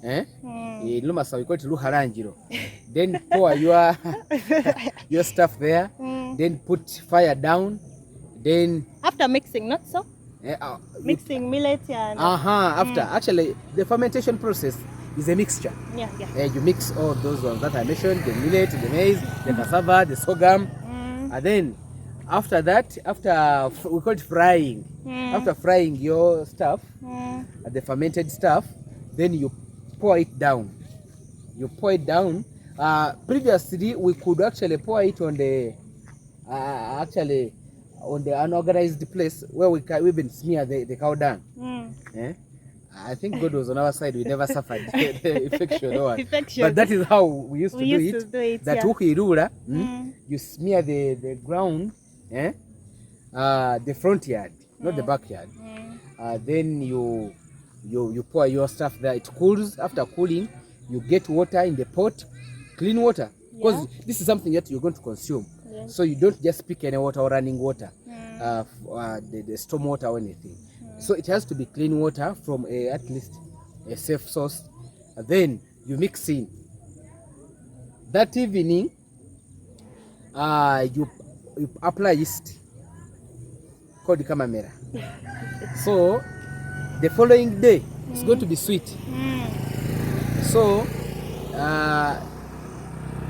We call it luharanjiro. Then pour your stuff there. Then put fire down. Then after mixing, not so. Mixing millet and after actually the fermentation process is a mixture. You mix all those ones that I mentioned: the millet, the maize, the cassava, the sorghum, and then after that, we call it frying. After frying your stuff, the fermented stuff, then you pour it down. Previously, we could actually pour it on the unorganized place where we even smear the cow dung. I think God was on our side. We never suffered the infection. But that is how we used to do it. That ukirura, you smear the ground, the front yard, not the backyard. Then you pour your stuff there. It cools. After cooling, you get water in the pot, clean water, because this is something that you're going to consume. So you don't just pick any water or running water, the storm water or anything. So it has to be clean water from at least a safe source. Then you mix in. That evening, you apply yeast called kamamera. So the following day, it's going to be sweet. So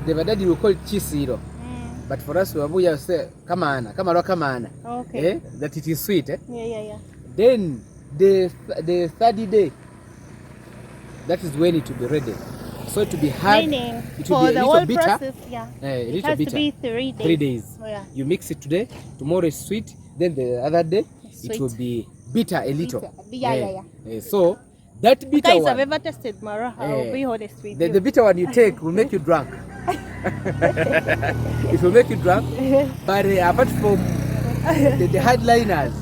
the Vadadi will call it chisiro. But for us, we say kamana. Okay. That it is sweet. Yeah. Then the third day, that is when it will be ready. So to be hard, Meaning it will for be a the little whole bitter. process, It has to be 3 days. 3 days. Oh, yeah. You mix it today, tomorrow is sweet, then the other day Sweet. it will be bitter a little. Yeah. So that bitter Guys, one, I've ever tasted Mara. I'll be honest with you. the bitter one you take will make you drunk. It will make you drunk. But apart from the hardliners,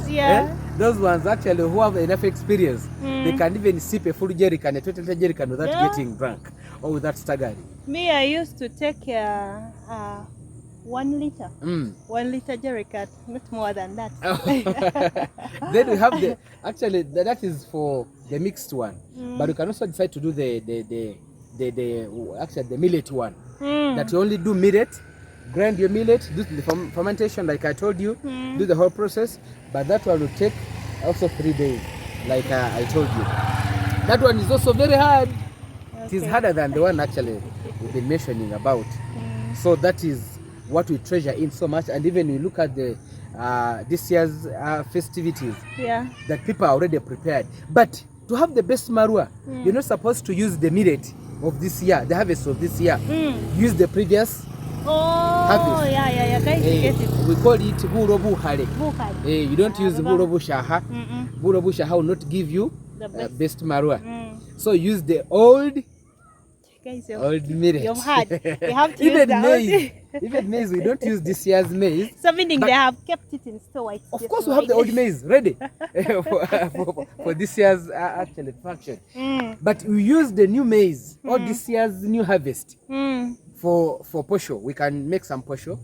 those ones actually who have enough experience, they can even sip a full jerrycan, a total jerrycan without getting drunk or without staggering. Me, I used to take 1 liter. 1 liter jerrycan, not more than that. Then we have that is for the mixed one. But you can also decide to do the millet one. That you only do millet, grind your millet, do the fermentation like I told you, do the whole process. But that one will take also 3 days, like I told you. That one is also very hard. It is harder than the one actually we've been mentioning about. So that is what we treasure in so much. And even we look at the this year's festivities, that people are already prepared. But to have the best marua, you're not supposed to use the millet of this year, the harvest of this year. Use the previous harvest. Yeah, guys, get it. We call it buro buhare. You don't use buro bushaha. Buro bushaha will not give you the best marua. So use the old millet. You've had. You have to even use maize. Even maize, we don't use this year's maize. So meaning they have kept it in store. Of course, we have the old maize ready for this year's actually function. But we use the new maize or this year's new harvest for posho. We can make some posho,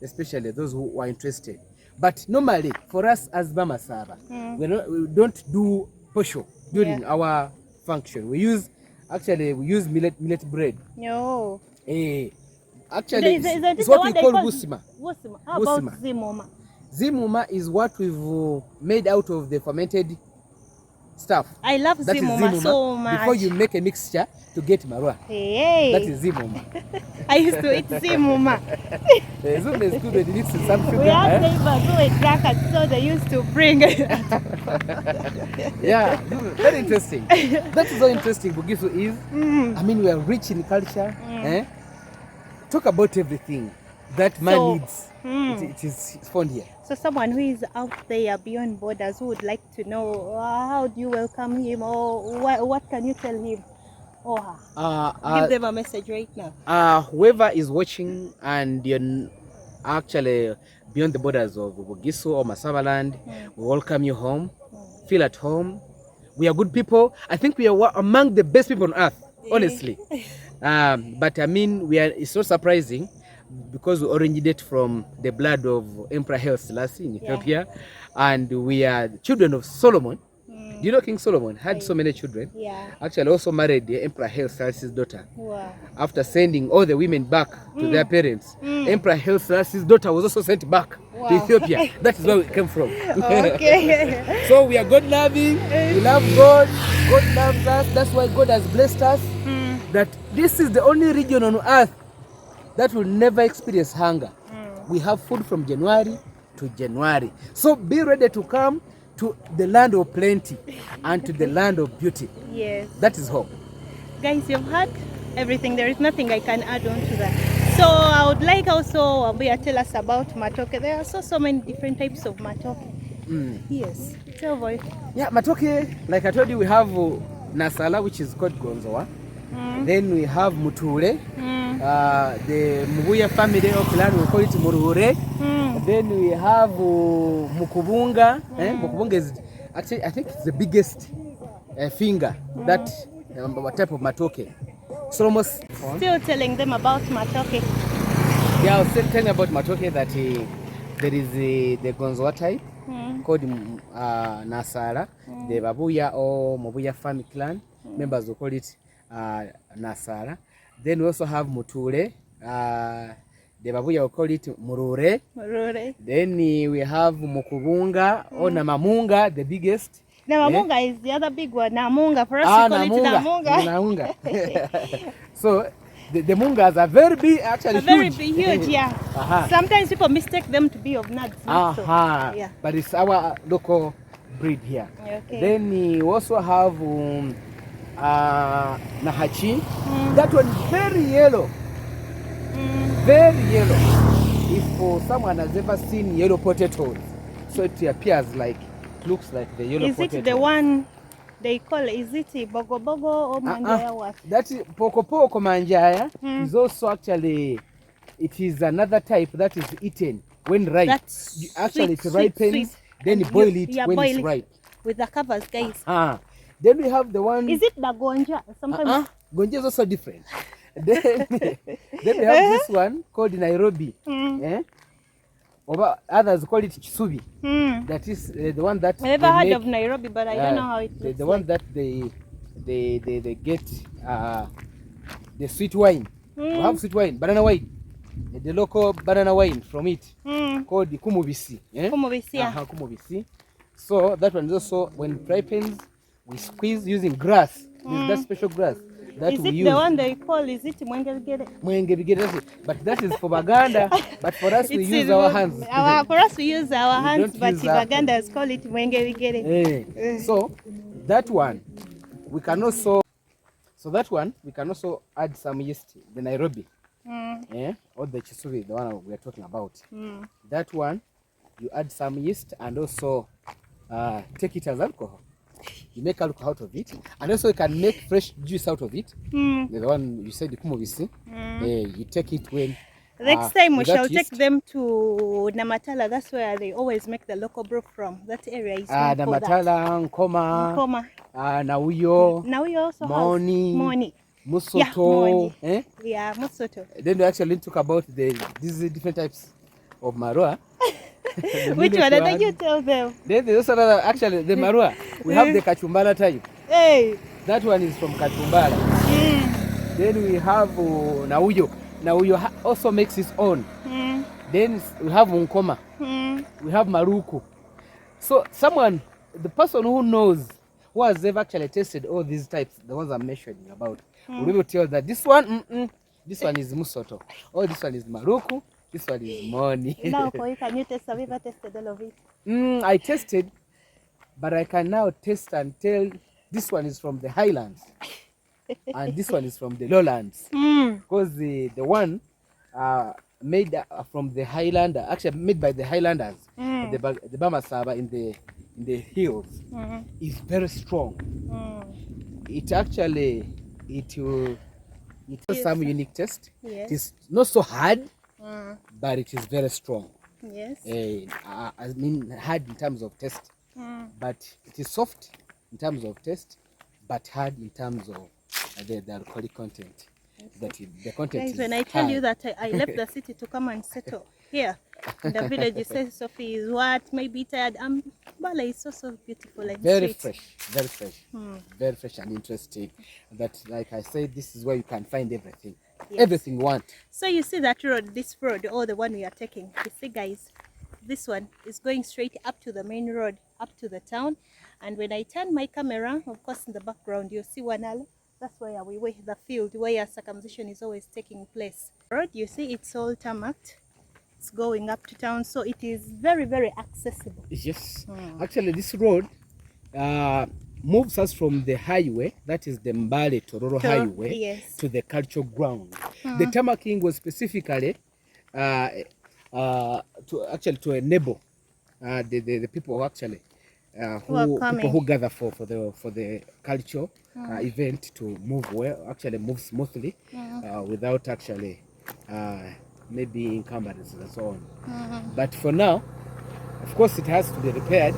especially those who are interested. But normally, for us as Bamasaba, we don't do posho during our function. We use millet bread. No. Actually, it's what we call busima. How about zimuma? Zimuma is what we've made out of the fermented stuff. I love That is zimuma so much. Before you make a mixture to get marua. Hey. That is zimuma. I used to eat zimuma. Zimuma is good when you mix with some sugar. We have neighbors who were drunk, so they used to bring Yeah, very interesting. That is so interesting. Bugisu is, I mean, we are rich in culture. Talk about everything that man needs. It is found here. So someone who is out there beyond borders who would like to know how do you welcome him, or what can you tell him or her? Give them a message right now. Whoever is watching and you're actually beyond the borders of Bugisu or Massabaland, we welcome you home. Feel at home. We are good people. I think we are among the best people on earth, honestly. But I mean, it's so surprising because we originate from the blood of Emperor Haile Selassie in Ethiopia, and we are children of Solomon. Do you know King Solomon had so many children? Yeah. Actually also married the Emperor Haile Selassie's daughter. Wow. After sending all the women back to their parents, Emperor Haile Selassie's daughter was also sent back to Ethiopia. That is where we came from. Okay. So we are God-loving, we love God, God loves us. That's why God has blessed us. That this is the only region on earth that will never experience hunger. We have food from January to January. So be ready to come to the land of plenty and to the land of beauty. Yes. That is hope. Guys, you've heard everything. There is nothing I can add on to that. So I would like also Wambuya tell us about matoke. There are so many different types of matoke. Yes. Tell boy. Yeah, matoke, like I told you, we have nasala, which is called gonzoa. Then we have muture. The Mubuya family of clan, we call it murure. Then we have mukubunga. Mukubunga is actually, I think it's the biggest finger, that type of matoke. So almost still telling them about matoke. Yeah, I was still telling about matoke that there is the gonzoa type called nasara. The Babuya or Mubuya family clan members will call it nasara. Then we also have muture. The Babuya will call it murure. Then we have mukubunga or namamunga, the biggest. Namamunga is the other big one. Namunga, for us we call it namunga. So the mungas are very big, actually huge. Very big, huge, yeah. Sometimes people mistake them to be of nuts. So, yeah. But it's our local breed here. Okay. Then we also have nahachi. That one is very yellow. Very yellow. If someone has ever seen yellow potatoes, so it appears like, looks like the yellow potato. Is it the one they call, is it bogo bogo or manjaya what? That poko poko manjaya is also actually, it is another type that is eaten when ripe. That's actually sweet, it ripens, sweet. then you boil it when it's ripe. With the covers, guys. Then we have the one. Is it the gonja? Sometimes. Gonja is also different. then we have this one called Nairobi. Or others call it Chisubi. That is the one that I never heard of Nairobi, but I don't know how it looks. The one that they get the sweet wine. We have sweet wine, banana wine. The local banana wine from it called the kumubisi. Kumubisi, kumubisi. So that one is also, when it ripens, we squeeze using grass. That special grass. That is we it use. The one they call, is it Mwengebigere? Mwengebigere, but that is for Baganda. But for us, we use our hands. For us, we use our hands, but Bagandas call it Mwengebigere. So that one, we can also. So that one, we can also add some yeast, the Nairobi, or the Chisubi, the one we are talking about. That one, you add some yeast and also take it as alcohol. You make alcohol out of it, and also you can make fresh juice out of it. The one you said, the kumubisi. You take it when. Next time we shall take them to Namatala. That's where they always make the local brew from. That area is Namatala, Nkoma, Nauyo. Nauyo also Moni. Musoto. Yeah, Musoto. Then we actually talk about these different types of marua. Which one? Did you tell them? Then there's also another, actually the marua. We have the kachumbala type. Hey. That one is from kachumbala. Then we have Nauyo. Nauyo also makes its own. Then we have Nkoma. We have Maruku. So the person who knows who has ever actually tasted all these types, the ones I'm mentioning about, will be able to tell that this one is Musoto, or this one is Maruku, this one is Moni. Now, can you taste? Have you ever tasted all of it? I tasted, but I can now taste and tell this one is from the highlands and this one is from the lowlands. Because the one made from the Highlander, actually made by the Highlanders, the Bamasaba in the hills, is very strong. It actually has some unique taste. Yes. It is not so hard, but it is very strong. Yes. I mean hard in terms of taste, but it is soft in terms of taste, but hard in terms of the alcoholic content. That the content. Guys, is when I tell high. you that I left the city to come and settle here in the village, you say Sophie is what? Maybe tired. Mbale is so beautiful and very sweet. fresh, very fresh and interesting. That, like I said, this is where you can find everything. Yes. Everything you want. So you see that road, this road, or the one we are taking. You see, guys, this one is going straight up to the main road, up to the town. And when I turn my camera, of course, in the background, you see Wanalo. That's where we were, the field where circumcision is always taking place. Road, you see, it's all tarmacked. It's going up to town, so it is very, very accessible. Yes. Actually, this road moves us from the highway, that is the Mbale Tororo Highway, yes, to the cultural ground. The tarmacking was specifically to enable the people who actually people who gather for the cultural event to move well, actually move smoothly, without actually maybe encumbrances and so on. But for now, of course, it has to be repaired,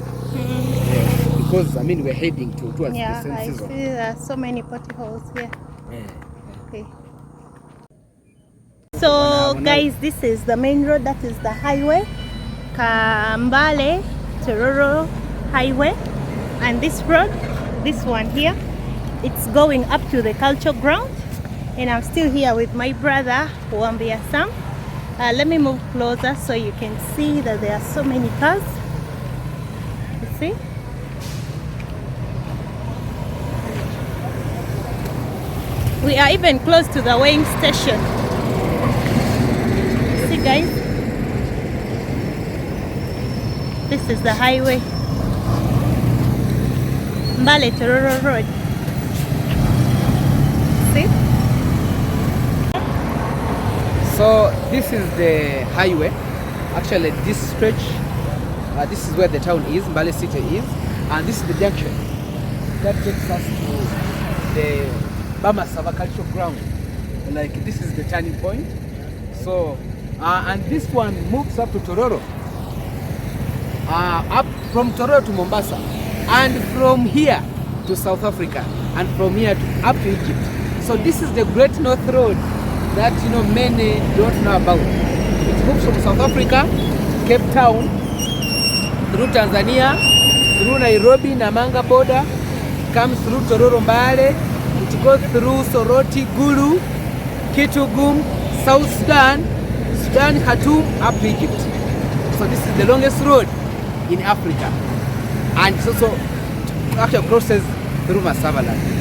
because I mean we're heading towards the I season. see there are so many potholes here. Okay. So guys, this is the main road, that is the highway, Mbale Tororo Highway, and this road, this one here, it's going up to the cultural ground, and I'm still here with my brother Wambia Sam. Let me move closer so you can see that there are so many cars. You see? We are even close to the weighing station. You see, guys? This is the highway, Mbale Tororo Road. See? So this is the highway. Actually, this stretch, this is where the town is, Mbale City is, and this is the junction that takes us to the Bamasaba cultural ground. Like, this is the turning point. So, and this one moves up to Tororo, up from Tororo to Mombasa, and from here to South Africa, and from here up to Egypt. So this is the Great North Road that many don't know about. It moves from South Africa, Cape Town, through Tanzania, through Nairobi, Namanga border, comes through Tororo Mbale, it goes through Soroti, Gulu, Kitugum, South Sudan, Sudan, Khartoum, up to Egypt. So this is the longest road in Africa, and it also actually crosses through Massabaland.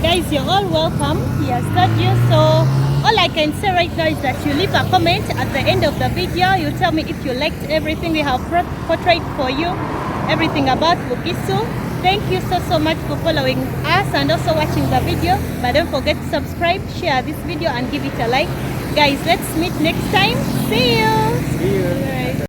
Guys, you're all welcome here studio. So all I can say right now is that you leave a comment at the end of the video. You tell me if you liked everything we have portrayed for you, everything about Gishu. Thank you so much for following us and also watching the video. But don't forget to subscribe, share this video and give it a like. Guys, let's meet next time. See you. See you.